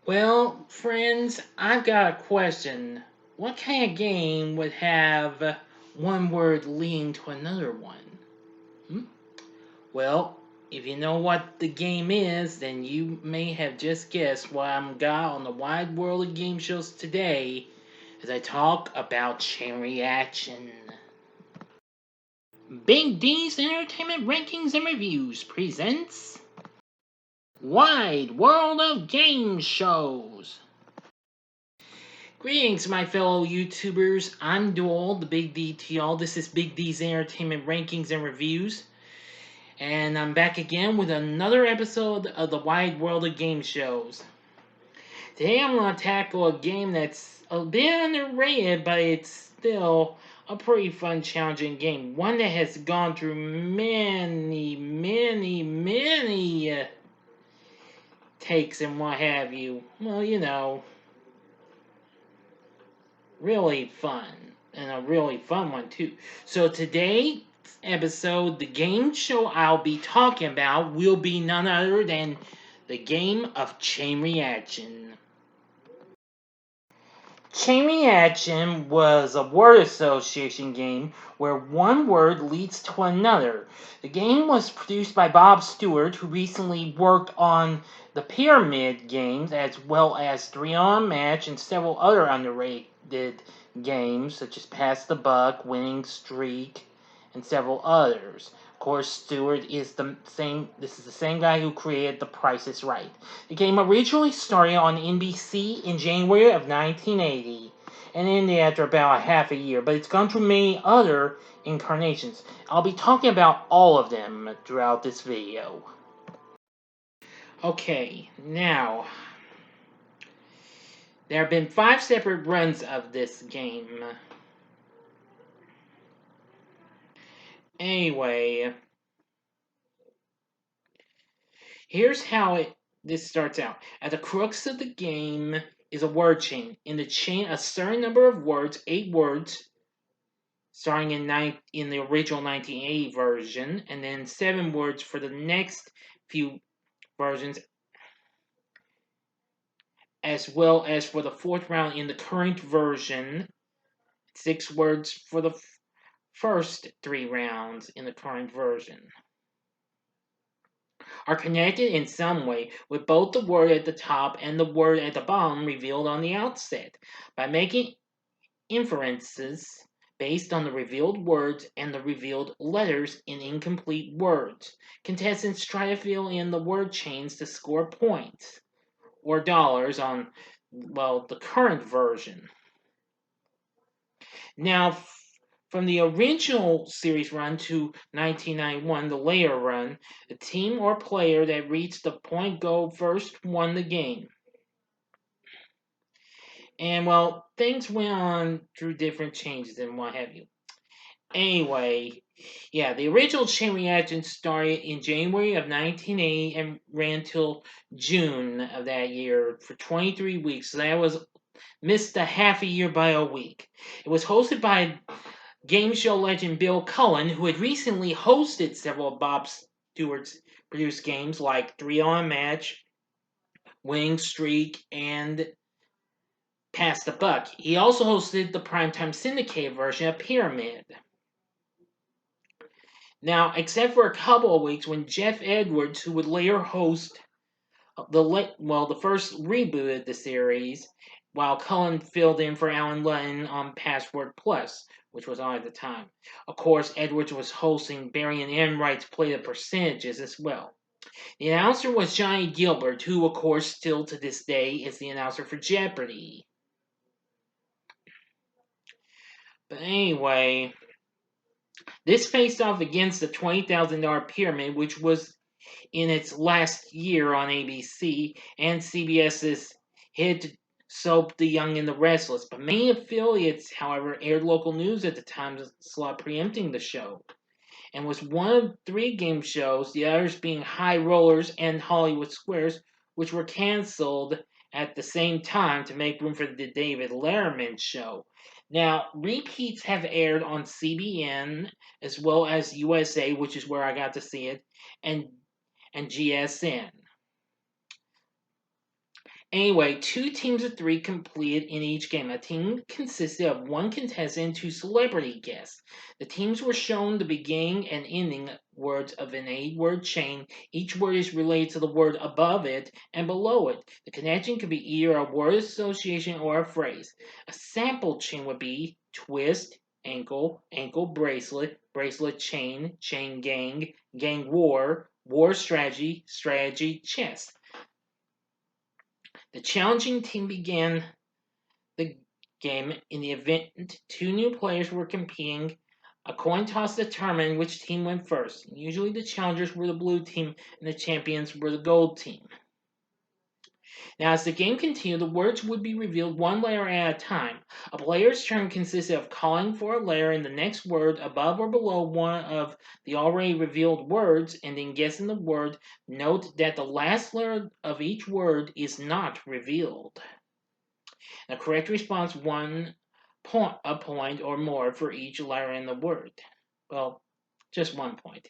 Well, friends, I've got a question. What kind of game would have one word leading to another one? Hmm? Well, if you know what the game is, then you may have just guessed what I'm got on the wide world of game shows today as I talk about chain reaction. Big D's Entertainment Rankings and Reviews presents Wide World of Game Shows. Greetings, my fellow YouTubers. I'm Dual, the Big D to y'all. This is Big D's Entertainment Rankings and Reviews. And I'm back again with another episode of the Wide World of Game Shows. Today I'm going to tackle a game that's a bit underrated, but it's still a pretty fun, challenging game. One that has gone through many takes and what have you. Well, really fun, and a really fun one too. So today's episode, the game show I'll be talking about will be none other than the game of Chain Reaction. Chain Reaction was a word association game where one word leads to another. The game was produced by Bob Stewart, who recently worked on the Pyramid games, as well as 3-on-Match and several other underrated games, such as Pass the Buck, Winning Streak, and several others. Of course, Stewart is the same guy who created The Price is Right. The game originally started on NBC in January of 1980 and ended after about half a year, but it's gone through many other incarnations. I'll be talking about all of them throughout this video. Okay, now, there have been 5 separate runs of this game. Anyway, here's how this starts out. At the crux of the game is a word chain. In the chain, a certain number of words, 8 words, starting in the original 1980 version, and then 7 words for the next few versions, as well as for the 4th round in the current version, 6 words for the first 3 rounds in the current version, are connected in some way with both the word at the top and the word at the bottom revealed on the outset. By making inferences based on the revealed words and the revealed letters in incomplete words, contestants try to fill in the word chains to score points or dollars on, the current version. Now, from the original series run to 1991, the later run, the team or player that reached the point goal first won the game. And, things went on through different changes and what have you. Anyway, the original Chain Reaction started in January of 1980 and ran till June of that year for 23 weeks. So that missed a half a year by a week. It was hosted by game show legend Bill Cullen, who had recently hosted several of Bob Stewart's produced games like 3-on-Match, Winning Streak, and Pass the Buck. He also hosted the primetime syndicated version of Pyramid. Now, except for a couple of weeks when Jeff Edwards, who would later host the first reboot of the series, while Cullen filled in for Alan Lutton on Password Plus, which was on at the time. Of course, Edwards was hosting Barry and Enright's Play the Percentages as well. The announcer was Johnny Gilbert, who, of course, still to this day is the announcer for Jeopardy! But anyway, this faced off against the $20,000 Pyramid, which was in its last year on ABC, and CBS's hit soap The Young and the Restless. But many affiliates, however, aired local news at the time slot preempting the show, and was one of 3 game shows, the others being High Rollers and Hollywood Squares, which were canceled at the same time to make room for the David Letterman show. Now, repeats have aired on CBN as well as USA, which is where I got to see it, and GSN. Anyway, 2 teams of 3 completed in each game. A team consisted of 1 contestant and 2 celebrity guests. The teams were shown the beginning and ending words of an 8-word chain. Each word is related to the word above it and below it. The connection could be either a word association or a phrase. A sample chain would be twist, ankle, ankle bracelet, bracelet chain, chain gang, gang war, war strategy, strategy chess. The challenging team began the game. In the event 2 new players were competing, a coin toss determined which team went first. Usually the challengers were the blue team and the champions were the gold team. Now, as the game continued, the words would be revealed one letter at a time. A player's turn consisted of calling for a letter in the next word above or below one of the already revealed words and then guessing the word. Note that the last letter of each word is not revealed. The correct response won a point or more for each letter in the word. Well, just 1 point.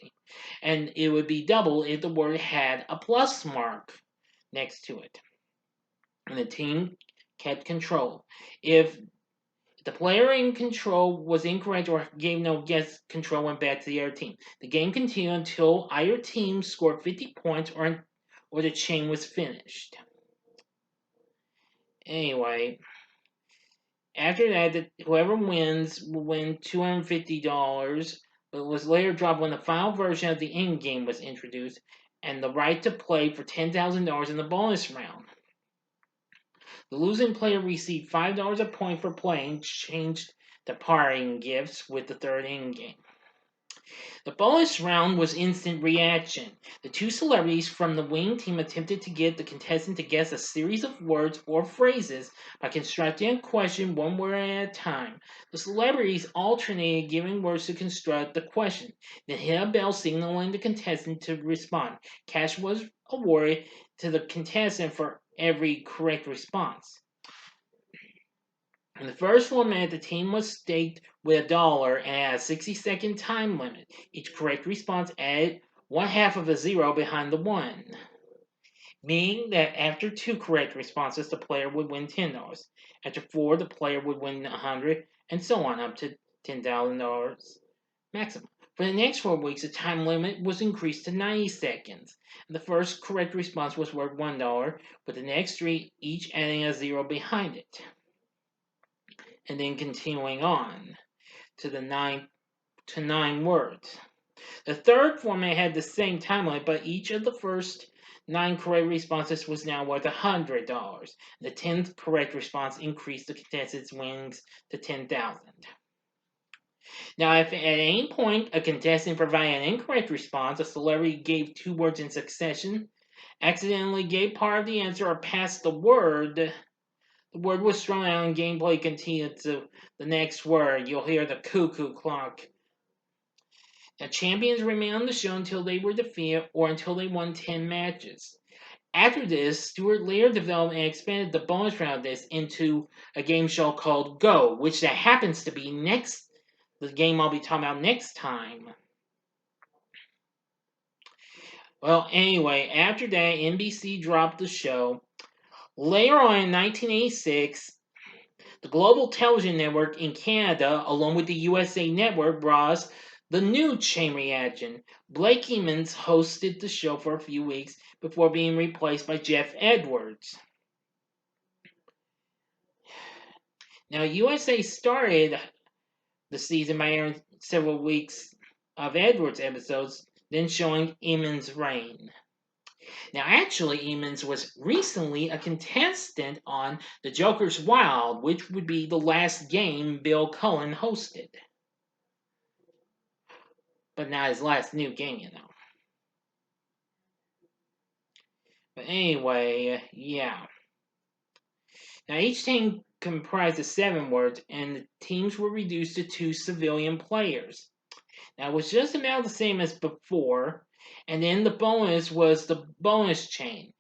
And it would be double if the word had a plus mark next to it. And the team kept control. If the player in control was incorrect or gave no guess, control went back to the other team. The game continued until either team scored 50 points or the chain was finished. Anyway, after that, whoever wins will win $250, but was later dropped when the final version of the end game was introduced, and the right to play for $10,000 in the bonus round. The losing player received $5 a point for playing, changed to parting gifts with the third end game. The bonus round was instant reaction. The 2 celebrities from the winning team attempted to get the contestant to guess a series of words or phrases by constructing a question one word at a time. The celebrities alternated giving words to construct the question, then hit a bell signaling the contestant to respond. Cash was awarded to the contestant for every correct response. In the first format, the team was staked with $1 and had a 60-second time limit. Each correct response added 1/2 of a zero behind the 1, meaning that after 2 correct responses, the player would win $10. After 4, the player would win $100, and so on up to $10,000 maximum. For the next 4 weeks, the time limit was increased to 90 seconds. And the first correct response was worth $1, with the next 3 each adding a zero behind it. And then continuing on to the 9 words. The third format had the same time limit, but each of the first 9 correct responses was now worth $100. The 10th correct response increased the contestant's winnings to $10,000. Now, if at any point a contestant provided an incorrect response, a celebrity gave 2 words in succession, accidentally gave part of the answer, or passed the word was thrown out and gameplay continued to the next word. You'll hear the cuckoo clock. The champions remained on the show until they were defeated or until they won 10 matches. After this, Stewart later developed and expanded the bonus round of this into a game show called Go, which that happens to be the game I'll be talking about next time. Well, anyway, after that, NBC dropped the show. Later on in 1986, the Global Television Network in Canada, along with the USA Network, brought us the new Chain Reaction. Blake Emmons hosted the show for a few weeks before being replaced by Jeff Edwards. Now, USA started the season by airing several weeks of Edwards episodes, then showing Emmons' reign. Now, actually, Emmons was recently a contestant on The Joker's Wild, which would be the last game Bill Cullen hosted. But not his last new game, you know. But anyway, yeah. Now, each team comprised of 7 words, and the teams were reduced to 2 civilian players. Now, it was just about the same as before, and then the bonus was the bonus chain,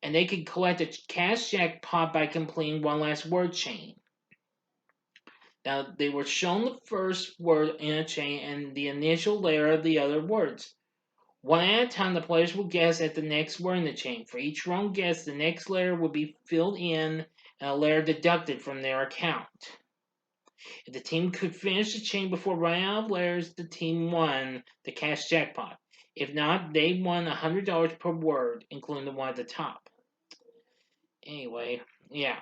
and they could collect a cash jackpot by completing one last word chain. Now, they were shown the first word in a chain and the initial layer of the other words. One at a time, the players will guess at the next word in the chain. For each wrong guess, the next layer will be filled in and a layer deducted from their account. If the team could finish the chain before running out of layers, the team won the cash jackpot. If not, they won $100 per word, including the one at the top. Anyway, yeah.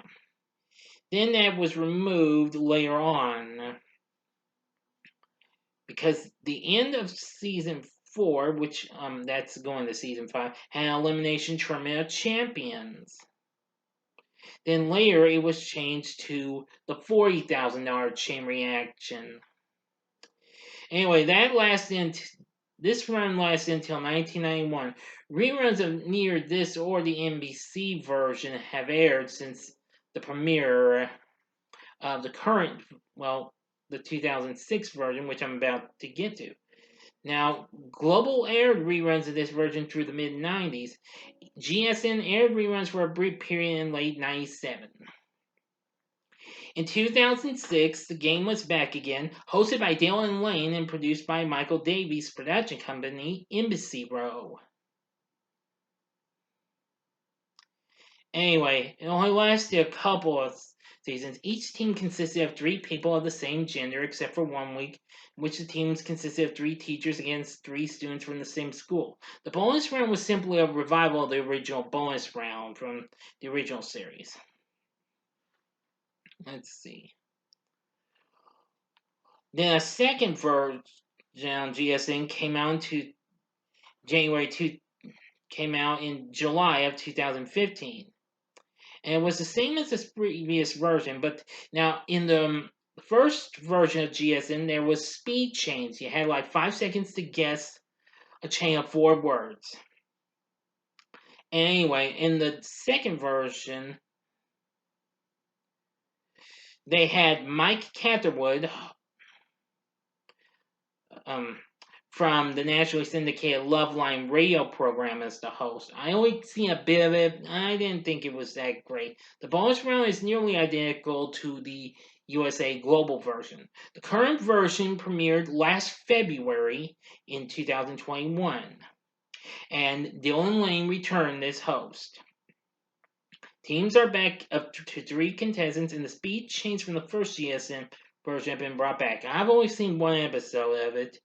Then that was removed later on because the end of season 4, which that's going to season 5, had an elimination tournament of champions. Then later it was changed to the $40,000 chain reaction. Anyway, this run lasted until 1991. Reruns of neither this or the NBC version have aired since the premiere of the current, the 2006 version, which I'm about to get to. Now, Global aired reruns of this version through the mid-90s. GSN aired reruns for a brief period in late 97. In 2006, the game was back again, hosted by Dylan Lane and produced by Michael Davies' production company, Embassy Row. Anyway, it only lasted a couple of seasons. Each team consisted of 3 people of the same gender, except for 1 week, in which the teams consisted of 3 teachers against 3 students from the same school. The bonus round was simply a revival of the original bonus round from the original series. Let's see. Then a second version on GSN came out in July of 2015. And it was the same as the previous version, but now in the first version of GSN, there was speed chains. You had like 5 seconds to guess a chain of 4 words. Anyway, in the second version, they had Mike Catherwood from the nationally syndicated Loveline radio program as the host. I only seen a bit of it. I didn't think it was that great. The bonus round is nearly identical to the USA Global version. The current version premiered last February in 2021, and Dylan Lane returned as host. Teams are back up to 3 contestants, and the speed chains from the first GSN version have been brought back. I've only seen 1 episode of it.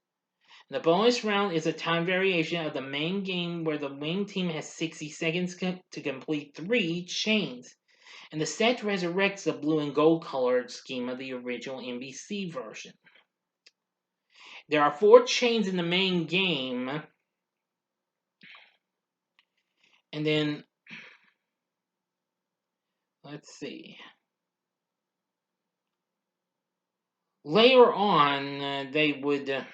The bonus round is a time variation of the main game where the winning team has 60 seconds to complete 3 chains. And the set resurrects the blue and gold colored scheme of the original NBC version. There are 4 chains in the main game. And then, let's see. Later on, they would...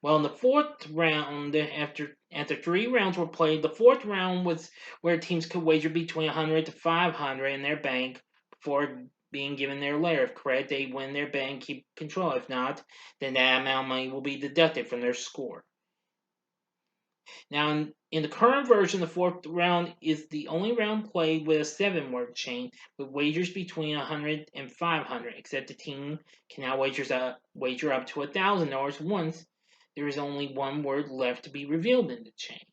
Well, in the 4th round, after 3 rounds were played, the 4th round was where teams could wager between 100 to 500 in their bank before being given their layer. If correct, they win their bet and keep control. If not, then that amount of money will be deducted from their score. Now, in the current version, the 4th round is the only round played with a 7-word chain with wagers between 100 and 500, except the team can now wager up to $1,000 once there is only 1 word left to be revealed in the chain.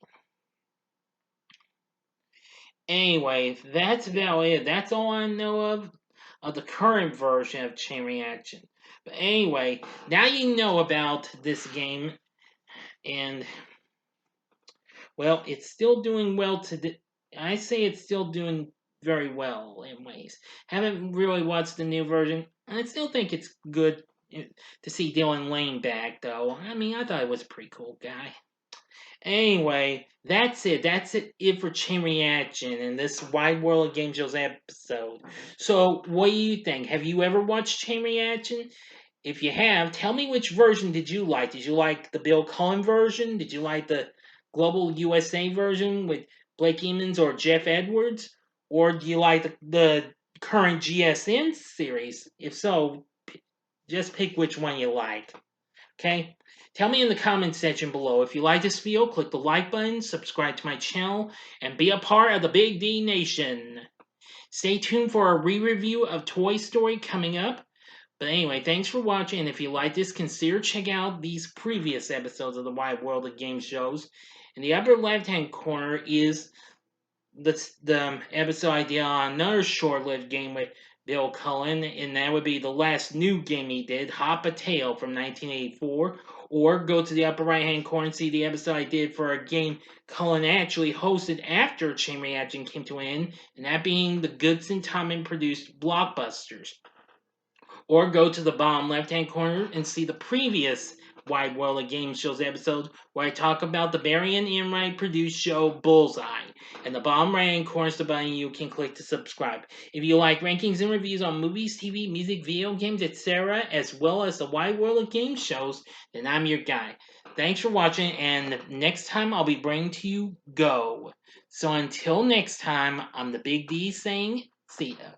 Anyway, that's about it. That's all I know of the current version of Chain Reaction. But anyway, now you know about this game, and well, it's still doing well I say it's still doing very well in ways. Haven't really watched the new version. I still think it's good to see Dylan Lane back, though. I mean, I thought he was a pretty cool guy. Anyway, that's it. That's it for Chain Reaction and this Wide World of Game Shows episode. So, what do you think? Have you ever watched Chain Reaction? If you have, tell me which version did you like. Did you like the Bill Cullen version? Did you like the Global USA version with Blake Emmons or Jeff Edwards? Or do you like the current GSN series? If so, just pick which one you like. Okay? Tell me in the comments section below. If you like this video, click the like button, subscribe to my channel, and be a part of the Big D Nation. Stay tuned for a re-review of Toy Story coming up. But anyway, thanks for watching. And if you like this, consider checking out these previous episodes of the Wide World of Game shows. In the upper left-hand corner is the episode idea on another short-lived game with Bill Cullen, and that would be the last new game he did, Hop a Tail from 1984. Or go to the upper right-hand corner and see the episode I did for a game Cullen actually hosted after Chain Reaction came to an end, and that being the Goodson Tommen produced Blockbusters. Or go to the bottom left-hand corner and see the previous Wide World of Game Shows episode where I talk about the Barry and Enright produced show Bullseye. And the bottom right-hand corner is the button you can click to subscribe. If you like rankings and reviews on movies, TV, music, video games, etc., as well as the Wide World of Game Shows, then I'm your guy. Thanks for watching, and next time I'll be bringing to you Go. So until next time, I'm the Big D saying, see ya.